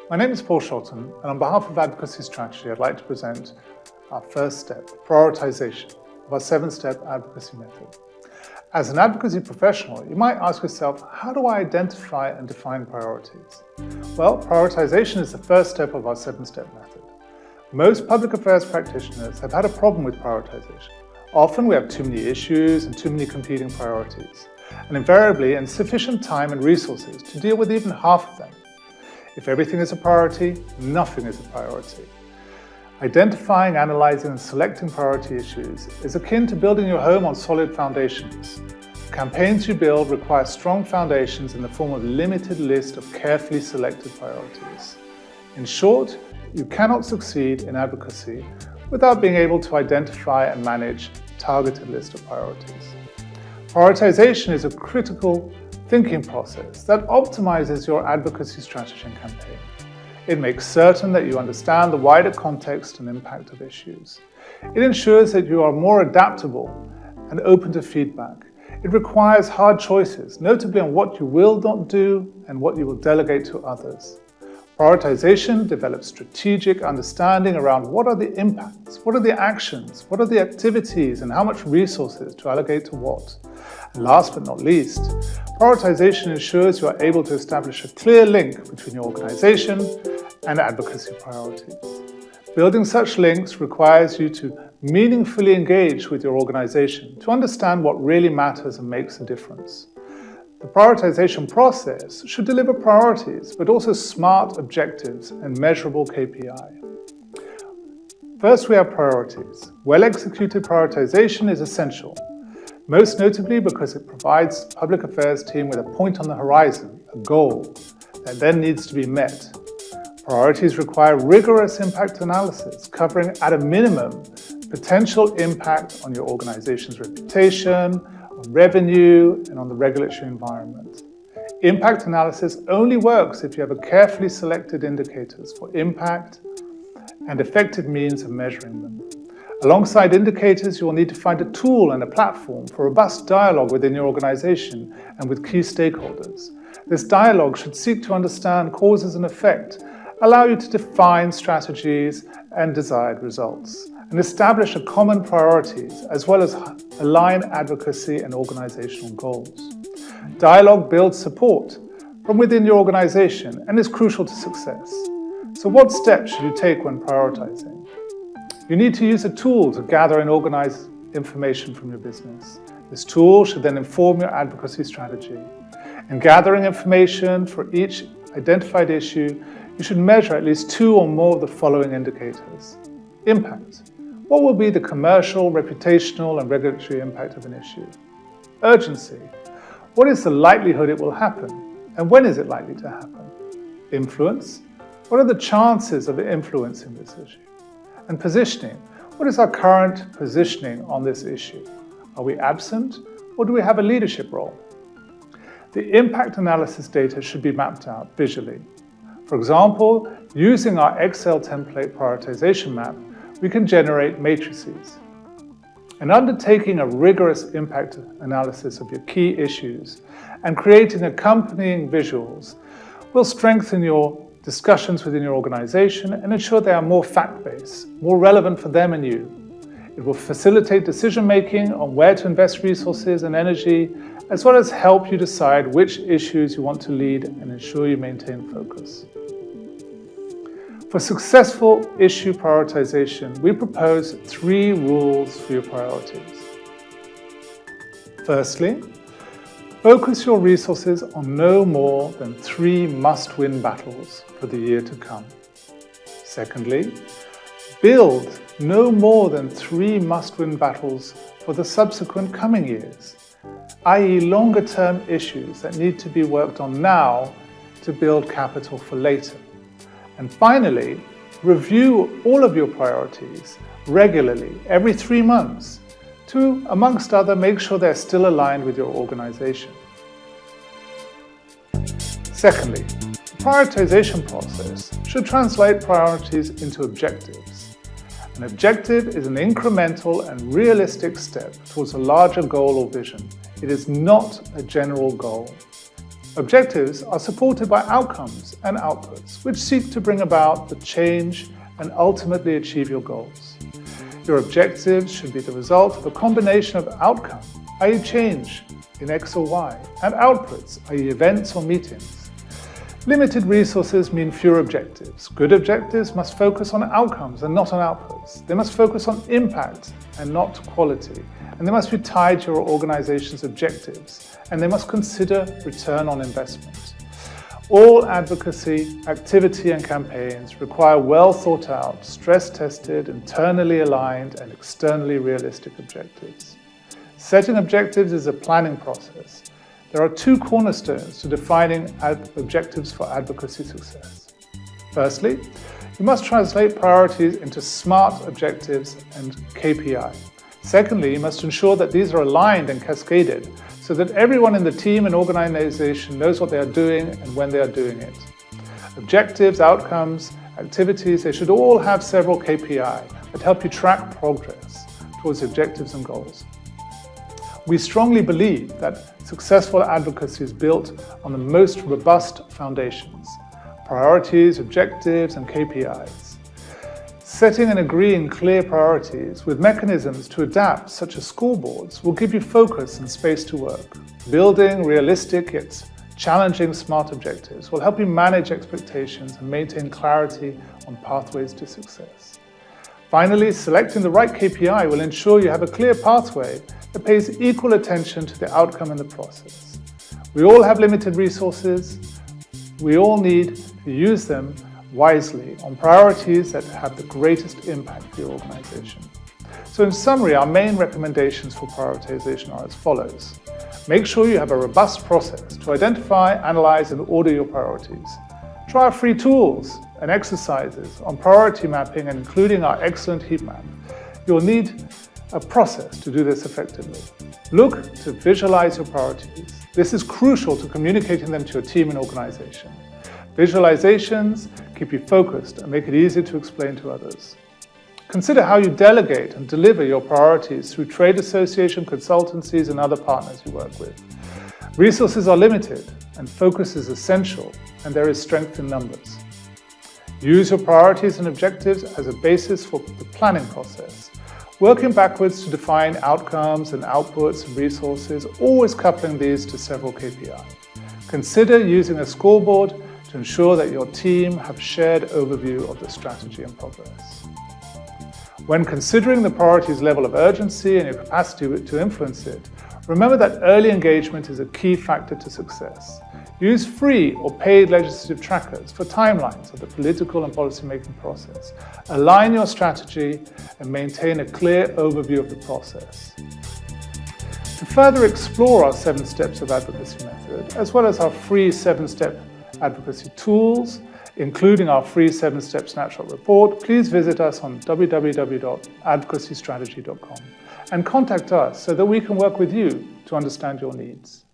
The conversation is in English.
My name is Paul Shotton, and on behalf of AdvocacyStrategy, I'd like to present our first step, prioritization, of our 7-step advocacy method. As an advocacy professional, you might ask yourself, how do I identify and define priorities? Well, prioritization is the first step of our 7-step method. Most public affairs practitioners have had a problem with prioritization. Often we have too many issues and too many competing priorities, and invariably insufficient time and resources to deal with even half of them. If everything is a priority, nothing is a priority. Identifying, analyzing, and selecting priority issues is akin to building your home on solid foundations. The campaigns you build require strong foundations in the form of a limited list of carefully selected priorities. In short, you cannot succeed in advocacy without being able to identify and manage a targeted list of priorities. Prioritization is a critical thinking process that optimizes your advocacy strategy and campaign. It makes certain that you understand the wider context and impact of issues. It ensures that you are more adaptable and open to feedback. It requires hard choices, notably on what you will not do and what you will delegate to others. Prioritization develops strategic understanding around what are the impacts, what are the actions, what are the activities, and how much resources to allocate to what. And last but not least, prioritization ensures you are able to establish a clear link between your organization and advocacy priorities. Building such links requires you to meaningfully engage with your organization to understand what really matters and makes a difference. The prioritization process should deliver priorities, but also smart objectives and measurable KPI. First, we have priorities. Well-executed prioritization is essential, most notably because it provides the public affairs team with a point on the horizon, a goal, that then needs to be met. Priorities require rigorous impact analysis, covering at a minimum potential impact on your organization's reputation, on revenue, and on the regulatory environment. Impact analysis only works if you have a carefully selected indicators for impact and effective means of measuring them. Alongside indicators, you will need to find a tool and a platform for robust dialogue within your organization and with key stakeholders. This dialogue should seek to understand causes and effect, allow you to define strategies and desired results, and establish a common priorities, as well as align advocacy and organizational goals. Dialogue builds support from within your organization and is crucial to success. So what steps should you take when prioritizing? You need to use a tool to gather and organize information from your business. This tool should then inform your advocacy strategy. In gathering information for each identified issue, you should measure at least 2 or more of the following indicators. Impact. What will be the commercial, reputational, and regulatory impact of an issue? Urgency. What is the likelihood it will happen, and when is it likely to happen? Influence. What are the chances of influencing this issue? And positioning. What is our current positioning on this issue? Are we absent, or do we have a leadership role? The impact analysis data should be mapped out visually. For example, using our Excel template prioritization map, we can generate matrices. And undertaking a rigorous impact analysis of your key issues and creating accompanying visuals will strengthen your discussions within your organization and ensure they are more fact-based, more relevant for them and you. It will facilitate decision-making on where to invest resources and energy, as well as help you decide which issues you want to lead and ensure you maintain focus. For successful issue prioritization, we propose 3 rules for your priorities. Firstly, focus your resources on no more than 3 must-win battles for the year to come. Secondly, build no more than 3 must-win battles for the subsequent coming years, i.e. longer-term issues that need to be worked on now to build capital for later. And finally, review all of your priorities regularly, every 3 months, to, amongst other, make sure they're still aligned with your organization. Secondly, the prioritization process should translate priorities into objectives. An objective is an incremental and realistic step towards a larger goal or vision. It is not a general goal. Objectives are supported by outcomes and outputs, which seek to bring about the change and ultimately achieve your goals. Your objectives should be the result of a combination of outcome, i.e. change in X or Y, and outputs, i.e. events or meetings. Limited resources mean fewer objectives. Good objectives must focus on outcomes and not on outputs. They must focus on impact and not quality. And they must be tied to your organization's objectives. And they must consider return on investment. All advocacy, activity and campaigns require well thought out, stress-tested, internally aligned and externally realistic objectives. Setting objectives is a planning process. There are two cornerstones to defining objectives for advocacy success. Firstly, you must translate priorities into SMART objectives and KPI. Secondly, you must ensure that these are aligned and cascaded so that everyone in the team and organization knows what they are doing and when they are doing it. Objectives, outcomes, activities, they should all have several KPI that help you track progress towards objectives and goals. We strongly believe that successful advocacy is built on the most robust foundations: priorities, objectives, and KPIs. Setting and agreeing clear priorities with mechanisms to adapt, such as scoreboards, will give you focus and space to work. Building realistic yet challenging SMART objectives will help you manage expectations and maintain clarity on pathways to success. Finally, selecting the right KPI will ensure you have a clear pathway that pays equal attention to the outcome in the process. We all have limited resources. We all need to use them wisely on priorities that have the greatest impact for your organization. So in summary, our main recommendations for prioritization are as follows. Make sure you have a robust process to identify, analyze, and order your priorities. Try our free tools and exercises on priority mapping and including our excellent heat map. You'll need a process to do this effectively. Look to visualize your priorities. This is crucial to communicating them to your team and organization. Visualizations keep you focused and make it easier to explain to others. Consider how you delegate and deliver your priorities through trade association, consultancies, and other partners you work with. Resources are limited and focus is essential, and there is strength in numbers. Use your priorities and objectives as a basis for the planning process, working backwards to define outcomes and outputs and resources, always coupling these to several KPI. Consider using a scoreboard to ensure that your team have a shared overview of the strategy and progress. When considering the priority's level of urgency and your capacity to influence it, remember that early engagement is a key factor to success. Use free or paid legislative trackers for timelines of the political and policymaking process. Align your strategy and maintain a clear overview of the process. To further explore our 7 steps of advocacy method, as well as our free 7-step advocacy tools, including our free 7-step snapshot report, please visit us on www.advocacystrategy.com and contact us so that we can work with you to understand your needs.